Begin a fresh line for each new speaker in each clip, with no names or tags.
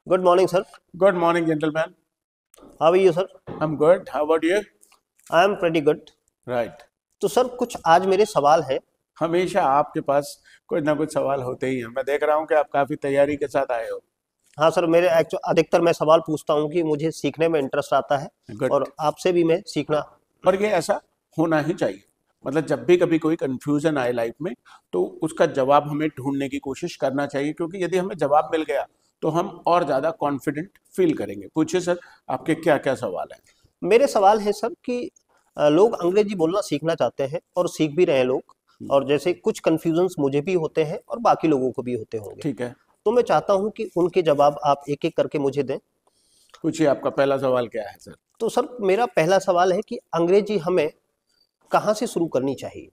Good morning, sir.
Good morning, gentlemen.
How are you, sir?
I'm good. How about you?
I am pretty good.
Right.
तो sir कुछ आज मेरे सवाल है।
हमेशा आपके पास कुछ ना कुछ सवाल होते ही हैं। मैं देख रहा हूँ कि आप काफी तैयारी के साथ आए हो।
हाँ सर, मेरे अधिकतर मैं सवाल पूछता हूँ कि मुझे सीखने में इंटरेस्ट आता है
गुड।
और आपसे भी मैं सीखना।
और ये ऐसा होना ही चाहिए। मतलब जब भी कभी कोई कंफ्यूजन आए लाइफ में तो उसका जवाब हमें ढूंढने की कोशिश करना चाहिए, क्योंकि यदि हमें जवाब मिल गया तो हम और ज़्यादा कॉन्फिडेंट फील करेंगे। पूछिए सर, आपके क्या क्या सवाल हैं?
मेरे सवाल है सर कि लोग अंग्रेजी बोलना सीखना चाहते हैं और सीख भी रहे हैं लोग। और जैसे कुछ कंफ्यूजन्स मुझे भी होते हैं और बाकी लोगों को भी होते होंगे।
ठीक है,
तो मैं चाहता हूँ कि उनके जवाब आप एक एक करके मुझे दें।
पूछिए आपका पहला सवाल क्या है सर?
तो सर मेरा पहला सवाल है कि अंग्रेजी हमें कहाँ से शुरू करनी चाहिए।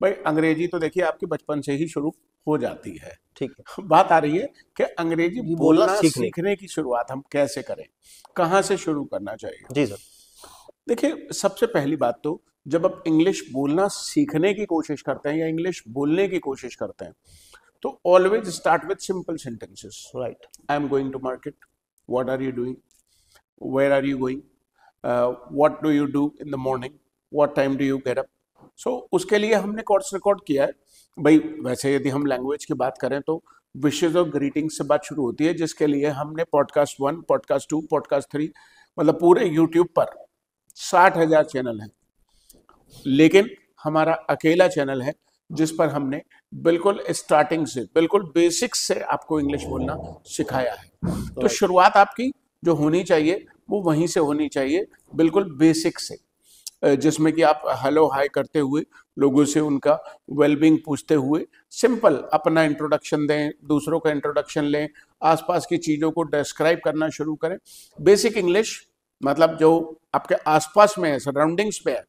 भाई, अंग्रेजी तो देखिए आपके बचपन से ही शुरू हो जाती है।
ठीक है।
बात आ रही है कि अंग्रेजी
ये बोलना
बोलना
सीखने।
सीखने की शुरुआत हम कैसे करें, कहाँ से शुरू करना चाहिए।
जी सर।
देखिए, सबसे पहली बात तो जब आप इंग्लिश बोलना सीखने की कोशिश करते हैं या इंग्लिश बोलने की कोशिश करते हैं तो always start with simple sentences.
Right.
I am going to market, what are you doing, where are you going, what do you do in the morning, what time do you get up. So उसके लिए हमने course record किया है। भाई वैसे यदि हम language की बात करें तो विशेज और ग्रीटिंग से बात शुरू होती है, जिसके लिए हमने पॉडकास्ट 1, पॉडकास्ट 2, पॉडकास्ट 3, मतलब पूरे यूट्यूब पर 60,000 चैनल हैं, लेकिन हमारा अकेला चैनल है जिस पर हमने बिल्कुल स्टार्टिंग से, बिल्कुल बेसिक्स से आपको इंग्लिश बोलना सिखाया है। तो
राइट।
शुरुआत आपकी जो होनी चाहिए वो वहीं से होनी चाहिए, बिल्कुल बेसिक से, जिसमें कि आप हेलो हाय करते हुए लोगों से उनका वेलबींग पूछते हुए सिंपल अपना इंट्रोडक्शन दें, दूसरों का इंट्रोडक्शन लें, आसपास की चीज़ों को डिस्क्राइब करना शुरू करें। बेसिक इंग्लिश मतलब जो आपके आसपास में है, सराउंडिंग्स पे है,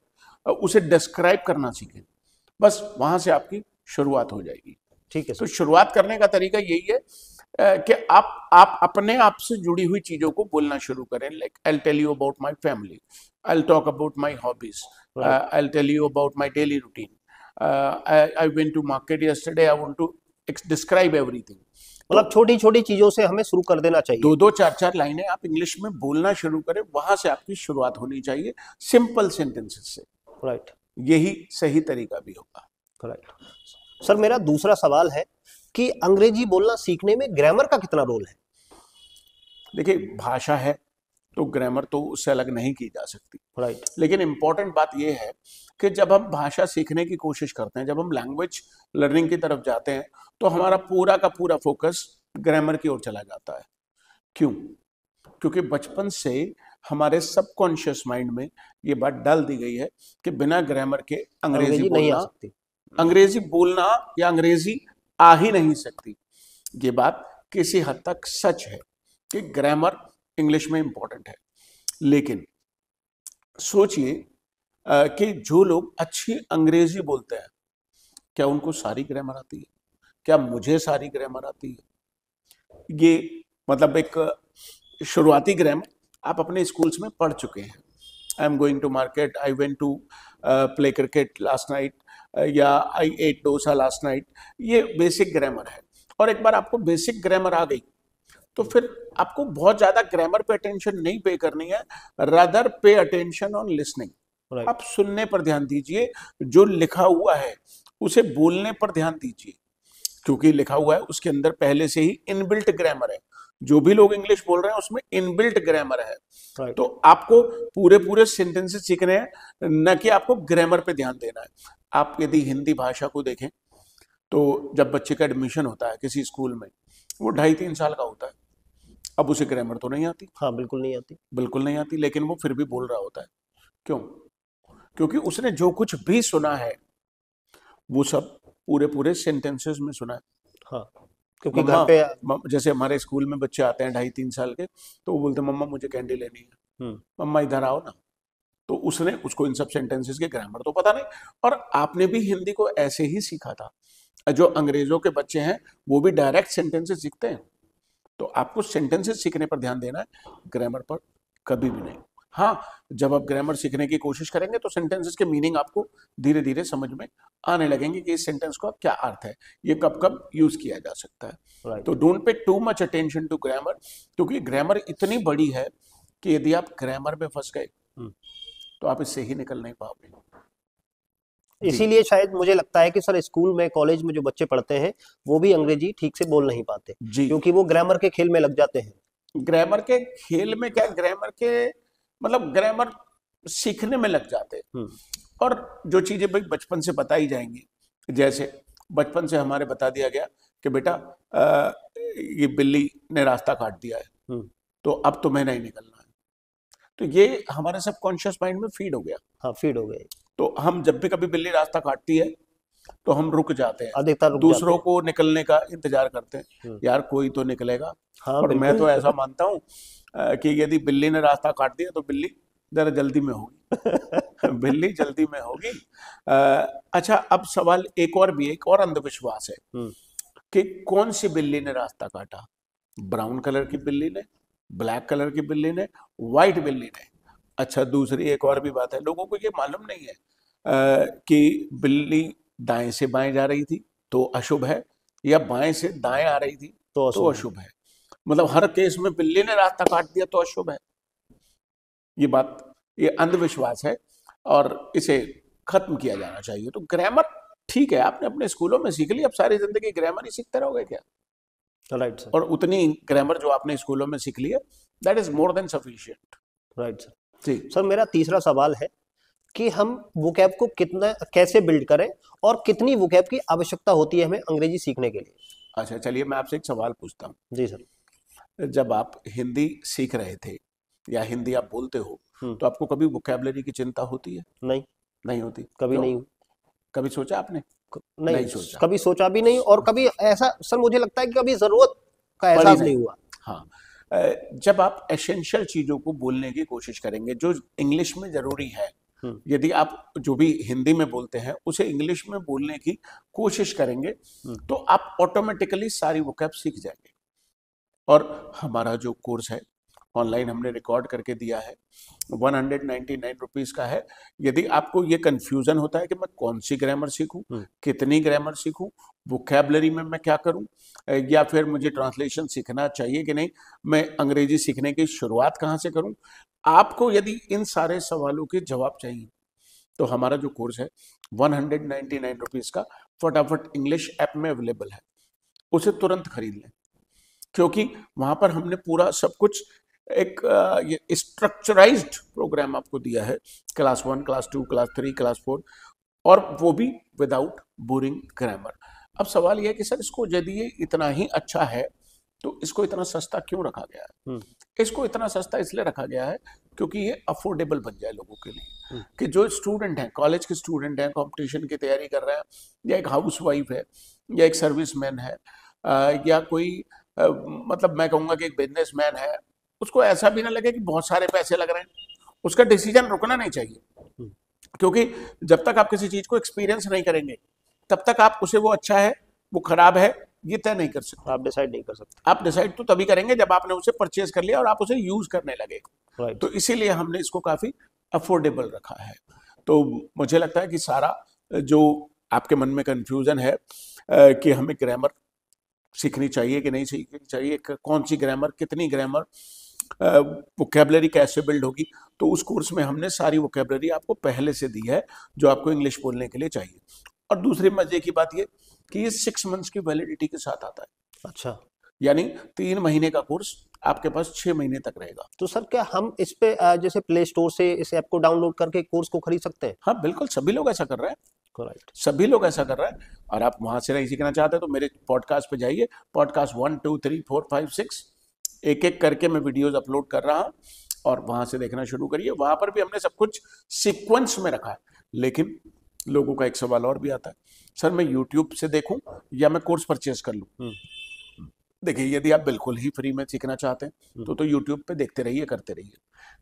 उसे डिस्क्राइब करना सीखें। बस वहाँ से आपकी शुरुआत हो जाएगी।
ठीक है
तो
सर।
शुरुआत करने का तरीका यही है कि आप अपने आप से जुड़ी हुई चीज़ों को बोलना शुरू करें। Like I tell you about my family, I talk about my hobbies,
right.
I tell you about my daily routine, I went to market yesterday, I want to describe everything. तो
मतलब छोटी छोटी चीजों से हमें शुरू कर देना चाहिए।
दो दो चार चार लाइनें आप इंग्लिश में बोलना शुरू करें, वहां से आपकी शुरुआत होनी चाहिए, सिंपल सेंटेंसेस से।
राइट।
यही सही तरीका भी होगा।
राइट। सर मेरा दूसरा सवाल है कि अंग्रेजी बोलना सीखने में ग्रामर का कितना रोल है।
देखिए, भाषा है तो ग्रामर तो उससे अलग नहीं की जा सकती।
राइट।
लेकिन इंपॉर्टेंट बात यह है कि जब हम भाषा सीखने की कोशिश करते हैं, जब हम लैंग्वेज लर्निंग की तरफ जाते हैं, तो हमारा पूरा का पूरा फोकस ग्रामर की ओर चला जाता है। क्यों? क्योंकि बचपन से हमारे सबकॉन्शियस माइंड में ये बात डाल दी गई है कि बिना ग्रामर के
अंग्रेजी नहीं आ सकती।
अंग्रेजी बोलना या अंग्रेजी आ ही नहीं सकती। ये बात किसी हद तक सच है कि ग्रामर इंग्लिश में इंपॉर्टेंट है, लेकिन सोचिए कि जो लोग अच्छी अंग्रेजी बोलते हैं, क्या उनको सारी ग्रामर आती है? क्या मुझे सारी ग्रामर आती है? ये मतलब एक शुरुआती ग्रामर आप अपने स्कूल्स में पढ़ चुके हैं। I am going to market, I went to play cricket last night, या I ate dosa last night. ये बेसिक ग्रामर है। और एक बार आपको बेसिक ग्रामर आ गई तो फिर आपको बहुत ज्यादा ग्रामर पे अटेंशन नहीं पे करनी है, rather pay attention on listening.
Right.
आप सुनने पर ध्यान दीजिए, जो लिखा हुआ है उसे बोलने पर ध्यान दीजिए, क्योंकि लिखा हुआ है उसके अंदर पहले से ही इनबिल्ट ग्रामर है। जो भी लोग इंग्लिश बोल रहे हैं उसमें इनबिल्ट ग्रामर है।
राइट।
तो आपको पूरे पूरे सेंटेंसेस सीखने हैं, न कि आपको ग्रामर पे ध्यान देना है। आप यदि हिंदी भाषा को देखें तो जब बच्चे का एडमिशन होता है किसी स्कूल में, वो 2.5-3 साल का होता है। अब उसे ग्रामर तो नहीं आती,
हाँ बिल्कुल नहीं आती।
बिल्कुल नहीं आती, लेकिन वो फिर भी बोल रहा होता है। क्यों? क्योंकि उसने जो कुछ भी सुना है वो सब पूरे पूरे सेंटेंसेस में सुना है।
हाँ क्योंकि घर
मम्मा,
पे।
जैसे हमारे स्कूल में बच्चे आते हैं 2.5-3 साल के, तो वो बोलते हैं मम्मा मुझे कैंडी लेनी है,
हम्म।
मम्मा इधर आओ ना। तो उसने उसको इन सब सेंटेंसेस के ग्रामर तो पता नहीं। और आपने भी हिंदी को ऐसे ही सीखा था। जो अंग्रेजों के बच्चे हैं वो भी डायरेक्ट सेंटेंसेस सीखते हैं। तो आपको सेंटेंसेस सीखने पर ध्यान देना है, ग्रामर पर कभी भी नहीं। हाँ, जब आप ग्रामर सीखने की कोशिश करेंगे तो सेंटेंसेस के मीनिंग आपको धीरे धीरे समझ में आने लगेंगे कि इस सेंटेंस का क्या अर्थ है, ये कब कब यूज किया जा सकता है।
राइट।
तो don't pay too much attention to grammar, क्योंकि ग्रामर इतनी बड़ी है कि यदि आप ग्रामर में फंस गए तो आप इससे ही निकल नहीं पाओगे।
इसीलिए शायद मुझे लगता है कि सर स्कूल में कॉलेज में जो बच्चे पढ़ते हैं वो भी अंग्रेजी ठीक से बोल नहीं पाते
जी,
क्योंकि वो ग्रामर के खेल में लग जाते हैं।
ग्रामर के खेल में क्या, ग्रामर के मतलब ग्रामर सीखने में लग जाते हैं। और जो चीजें भाई बचपन से बताई जाएंगी, जैसे बचपन से हमारे बता दिया गया कि बेटा ये बिल्ली ने रास्ता काट दिया है तो अब तुम्हें नहीं निकलना है, तो ये हमारे सबकॉन्शियस माइंड में फीड हो गया।
हाँ, फीड हो गए।
तो हम जब भी कभी बिल्ली रास्ता काटती है तो हम रुक जाते हैं,
अधिकतर रुक
दूसरों
जाते
को निकलने का इंतजार करते हैं, यार कोई तो निकलेगा।
हाँ,
और मैं
बिल्कुल।
तो ऐसा मानता हूँ कि यदि बिल्ली ने रास्ता काट दिया तो बिल्ली जरा जल्दी में होगी बिल्ली जल्दी में होगी। अच्छा, अब सवाल एक और अंधविश्वास है कि कौन सी बिल्ली ने रास्ता काटा, ब्राउन कलर की बिल्ली ने, ब्लैक कलर की बिल्ली ने, व्हाइट बिल्ली ने। अच्छा, दूसरी एक और भी बात है, लोगों को ये मालूम नहीं है कि बिल्ली दाएं से बाएं जा रही थी तो अशुभ है, या बाएं से दाएं आ रही थी तो अशुभ है। मतलब हर केस में बिल्ली ने रास्ता काट दिया तो अशुभ है। ये अंधविश्वास है और इसे खत्म किया जाना चाहिए। तो ग्रामर ठीक है, आपने अपने स्कूलों में सीख ली, अब सारी जिंदगी ग्रामर ही सीखते रहोगे क्या?
Right sir.
और उतनी ग्रामर जो आपने स्कूलों में सीख ली है, that is more than sufficient.
Right sir.
जी
सर, मेरा तीसरा सवाल है कि हम वोकैब को कितना कैसे बिल्ड करें और कितनी वोकैब की आवश्यकता होती है हमें अंग्रेजी सीखने के लिए?
अच्छा, चलिए मैं आपसे एक सवाल पूछता हूँ।
जी सर।
जब आप हिंदी सीख रहे थे या हिंदी आप बोलते हो तो आपको कभी वोकैबुलरी की चिंता होती है?
नहीं,
नहीं होती।
कभी
क्यों?
नहीं।
कभी सोचा आपने?
नहीं
सोचा,
कभी सोचा भी नहीं, और कभी ऐसा सर मुझे लगता है कि कभी जरूरत का
पड़ी
एहसास
नहीं।
नहीं हुआ।
हाँ, जब आप एसेंशियल चीजों को बोलने की कोशिश करेंगे जो इंग्लिश में जरूरी है, यदि आप जो भी हिंदी में बोलते हैं उसे इंग्लिश में बोलने की कोशिश करेंगे तो आप ऑटोमेटिकली सारी वोकैब सीख जाएंगे। और हमारा जो कोर्स है ऑनलाइन हमने रिकॉर्ड करके दिया है, 199 रुपीज का है। यदि आपको ये कंफ्यूजन होता है कि मैं कौन सी ग्रामर सीखूं, कितनी ग्रामर सीखूं, वोकैबुलरी में मैं क्या करूं, या फिर मुझे ट्रांसलेशन सीखना चाहिए कि नहीं, मैं अंग्रेजी सीखने की शुरुआत कहां से करूं, आपको यदि इन सारे सवालों के जवाब चाहिए तो हमारा जो कोर्स है 199 रुपीज का फटाफट इंग्लिश ऐप में अवेलेबल है, उसे तुरंत खरीद लें। क्योंकि वहां पर हमने पूरा सब कुछ एक स्ट्रक्चराइज्ड प्रोग्राम आपको दिया है, क्लास 1, क्लास 2, क्लास 3, क्लास 4, और वो भी विदाउट बोरिंग ग्रामर। अब सवाल यह है कि सर इसको यदि ये इतना ही अच्छा है तो इसको इतना सस्ता क्यों रखा गया है? इसको इतना सस्ता इसलिए रखा गया है क्योंकि ये अफोर्डेबल बन जाए लोगों के लिए, कि जो स्टूडेंट हैं, कॉलेज के स्टूडेंट हैं, कंपटीशन की तैयारी कर रहे हैं, या एक हाउसवाइफ है, या एक सर्विसमैन है, या कोई मतलब मैं कहूँगा कि एक बिजनेसमैन है, उसको ऐसा भी ना लगे कि बहुत सारे पैसे लग रहे हैं। उसका डिसीजन रुकना नहीं चाहिए, क्योंकि जब तक आप किसी चीज को एक्सपीरियंस नहीं करेंगे तब तक आप उसे वो अच्छा है वो खराब है ये तय नहीं कर सकते।
आप डिसाइड नहीं कर सकते।
आप डिसाइड तो तभी करेंगे जब आपने उसे परचेज कर लिया और आप उसे यूज करने लगे।
राइट।
तो इसीलिए हमने इसको काफी अफोर्डेबल रखा है। तो मुझे लगता है कि सारा जो आपके मन में कंफ्यूजन है कि हमें ग्रामर सीखनी चाहिए कि नहीं सीखनी चाहिए, कौन सी ग्रामर, कितनी ग्रामर, वोकैबुलरी कैसे बिल्ड होगी, तो उस कोर्स में हमने सारी वोकैबुलरी आपको पहले से दी है जो आपको इंग्लिश बोलने के लिए चाहिए। और दूसरी मजे की बात ये कि ये 6 मंथ्स की वैलिडिटी के साथ आता है।
अच्छा,
यानी 3 महीने का कोर्स आपके पास 6 महीने तक रहेगा।
तो सर क्या हम इस पे जैसे प्ले स्टोर से इस ऐप को डाउनलोड करके कोर्स को खरीद सकते हैं?
हाँ बिल्कुल, सभी लोग ऐसा कर रहे हैं।
राइट।
सभी लोग ऐसा कर रहे हैं। और आप वहां से नहीं सीखना चाहते तो मेरे पॉडकास्ट पे जाइए, पॉडकास्ट 1, 2, 3, 4, 5, 6 एक एक करके मैं वीडियोस अपलोड कर रहा हूं और वहां से देखना शुरू करिए। वहां पर भी हमने सब कुछ सीक्वेंस में रखा है। लेकिन लोगों का एक सवाल और भी आता है, सर मैं यूट्यूब से देखूं या मैं कोर्स परचेज कर लूं? देखिए, यदि आप बिल्कुल ही फ्री में सीखना चाहते हैं तो यूट्यूब पे देखते रहिए, करते रहिए।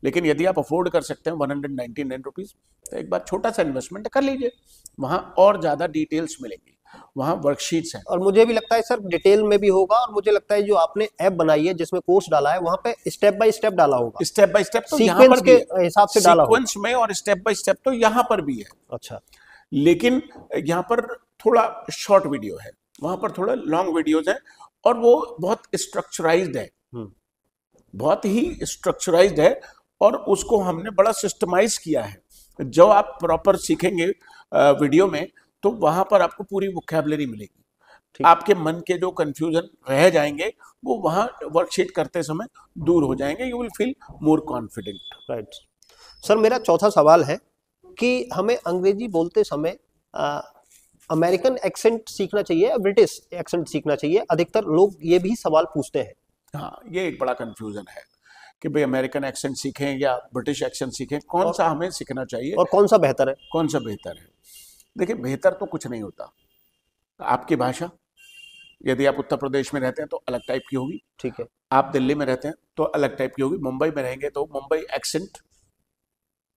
लेकिन यदि आप अफोर्ड कर सकते हैं 199 रुपीज, तो एक बार छोटा सा इन्वेस्टमेंट कर लीजिए, वहां और ज्यादा डिटेल्स मिलेंगी। वहाँ वर्कशीट्स हैं।
और मुझे भी लगता है सर डिटेल में भी होगा, और मुझे लगता है जो आपने ऐप बनाई है जिसमें कोर्स डाला है वहां पे स्टेप बाय स्टेप डाला होगा,
स्टेप बाय स्टेप तो यहाँ पर
सीक्वेंस
भी
के हिसाब से डाला होगा।
सीक्वेंस में, और स्टेप बाय स्टेप तो यहाँ पर भी है।
अच्छा,
लेकिन यहाँ पर थोड़ा शॉर्ट वीडियो है, वहां पर थोड़ा लॉन्ग वीडियोज है, और वो बहुत स्ट्रक्चराइज्ड है, बहुत ही स्ट्रक्चराइज्ड है, और उसको हमने बड़ा सिस्टमाइज किया है। जो आप प्रॉपर सीखेंगे वीडियो में, तो वहां पर आपको पूरी वोकैबुलरी मिलेगी। आपके मन के जो कंफ्यूजन रह जाएंगे वो वहां वर्कशीट करते समय दूर हो जाएंगे। You will feel more confident.
Right sir, मेरा चौथा सवाल है कि हमें अंग्रेजी बोलते समय अमेरिकन एक्सेंट सीखना चाहिए या ब्रिटिश एक्सेंट सीखना चाहिए? अधिकतर लोग ये भी सवाल पूछते हैं।
हाँ, ये एक बड़ा कंफ्यूजन है कि भाई अमेरिकन एक्सेंट सीखें या ब्रिटिश एक्सेंट सीखें, कौन सा हमें सीखना चाहिए
और कौन सा बेहतर है?
कौन सा बेहतर है? देखिए, बेहतर तो कुछ नहीं होता। आपकी भाषा, यदि आप उत्तर प्रदेश में रहते हैं तो अलग टाइप की होगी,
ठीक है।
आप दिल्ली में रहते हैं तो अलग टाइप की होगी, मुंबई में रहेंगे तो मुंबई एक्सेंट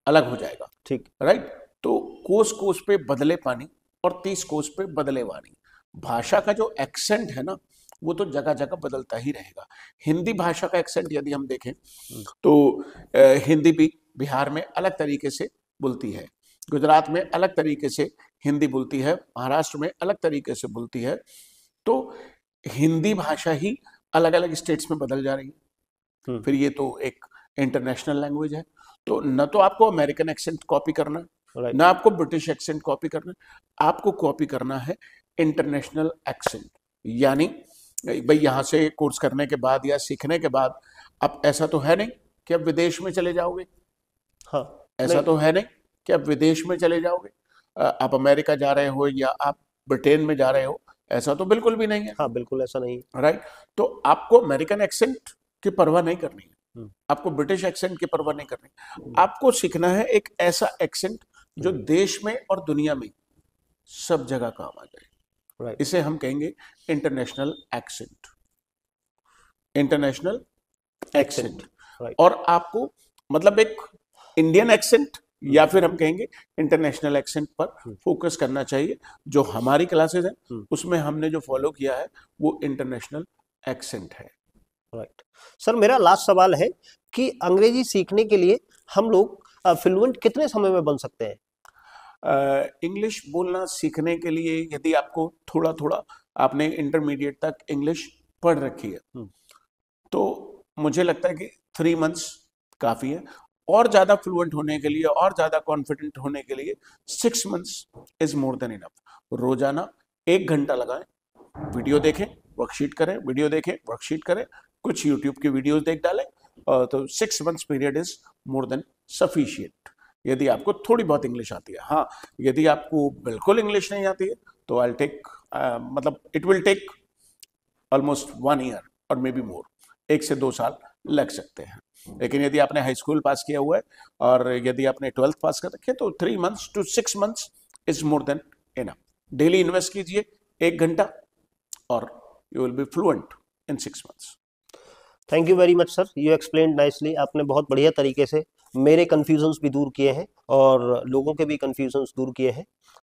अलग हो जाएगा,
ठीक,
राइट? तो कोस कोस पे बदले पानी और 30 कोस पे बदले वाणी। भाषा का जो एक्सेंट है ना, वो तो जगह जगह बदलता ही रहेगा। हिंदी भाषा का एक्सेंट यदि हम देखें तो हिंदी भी बिहार में अलग तरीके से बोलती है, गुजरात में अलग तरीके से हिंदी बोलती है, महाराष्ट्र में अलग तरीके से बोलती है। तो हिंदी भाषा ही अलग अलग स्टेट्स में बदल जा रही है। फिर ये तो एक इंटरनेशनल लैंग्वेज है, तो न तो आपको अमेरिकन एक्सेंट कॉपी करना है, ना आपको ब्रिटिश एक्सेंट कॉपी करना है, आपको कॉपी करना है इंटरनेशनल एक्सेंट। यानी भाई यहाँ से कोर्स करने के बाद या सीखने के बाद आप, ऐसा तो है नहीं कि आप विदेश में चले जाओगे।
हाँ,
ऐसा तो है नहीं कि आप विदेश में चले जाओगे, आप अमेरिका जा रहे हो या आप ब्रिटेन में जा रहे हो, ऐसा तो बिल्कुल भी नहीं है।
हाँ, बिल्कुल ऐसा नहीं है।
राइट? तो आपको अमेरिकन एक्सेंट की परवाह नहीं करनी है, आपको ब्रिटिश एक्सेंट की परवाह नहीं करनी। आपको सीखना है एक ऐसा एक्सेंट जो देश में और दुनिया में सब जगह काम आ जाए।
राइट,
इसे हम कहेंगे इंटरनेशनल एक्सेंट। International accent. और आपको मतलब एक इंडियन एक्सेंट या फिर हम कहेंगे इंटरनेशनल एक्सेंट पर फोकस करना चाहिए। जो हमारी क्लासेस हैं उसमें हमने जो फॉलो किया है वो इंटरनेशनल एक्सेंट है।
राइट सर, मेरा लास्ट सवाल है कि अंग्रेजी सीखने के लिए हम लोग फ्लुएंट कितने समय में बन सकते हैं?
इंग्लिश बोलना सीखने के लिए यदि आपको थोड़ा थोड़ा आपने इंटरमीडिएट तक इंग्लिश पढ़ रखी है तो मुझे लगता है कि 3 मंथ्स काफ़ी है। और ज़्यादा फ्लुएंट होने के लिए और ज़्यादा कॉन्फिडेंट होने के लिए 6 months is more than enough. रोजाना 1 घंटा लगाएं, वीडियो देखें, वर्कशीट करें, वीडियो देखें, वर्कशीट करें, कुछ यूट्यूब की वीडियोस देख डालें, तो 6 months period is more than sufficient यदि आपको थोड़ी बहुत इंग्लिश आती है। हाँ, यदि आपको बिल्कुल इंग्लिश नहीं आती है तो आई टेक मतलब it will take almost 1 year और मे बी मोर, 1 से 2 साल लग सकते हैं। लेकिन यदि आपने हाई स्कूल पास किया हुआ है और यदि आपने 12th पास कर रखे तो 3 months to 6 months is more than enough. Daily invest कीजिए 1 घंटा और you will be fluent in 6 months.
Thank you very much sir, you explained nicely. आपने बहुत बढ़िया तरीके से मेरे कन्फ्यूजन्स भी दूर किए हैं और लोगों के भी कन्फ्यूजन्स दूर किए हैं।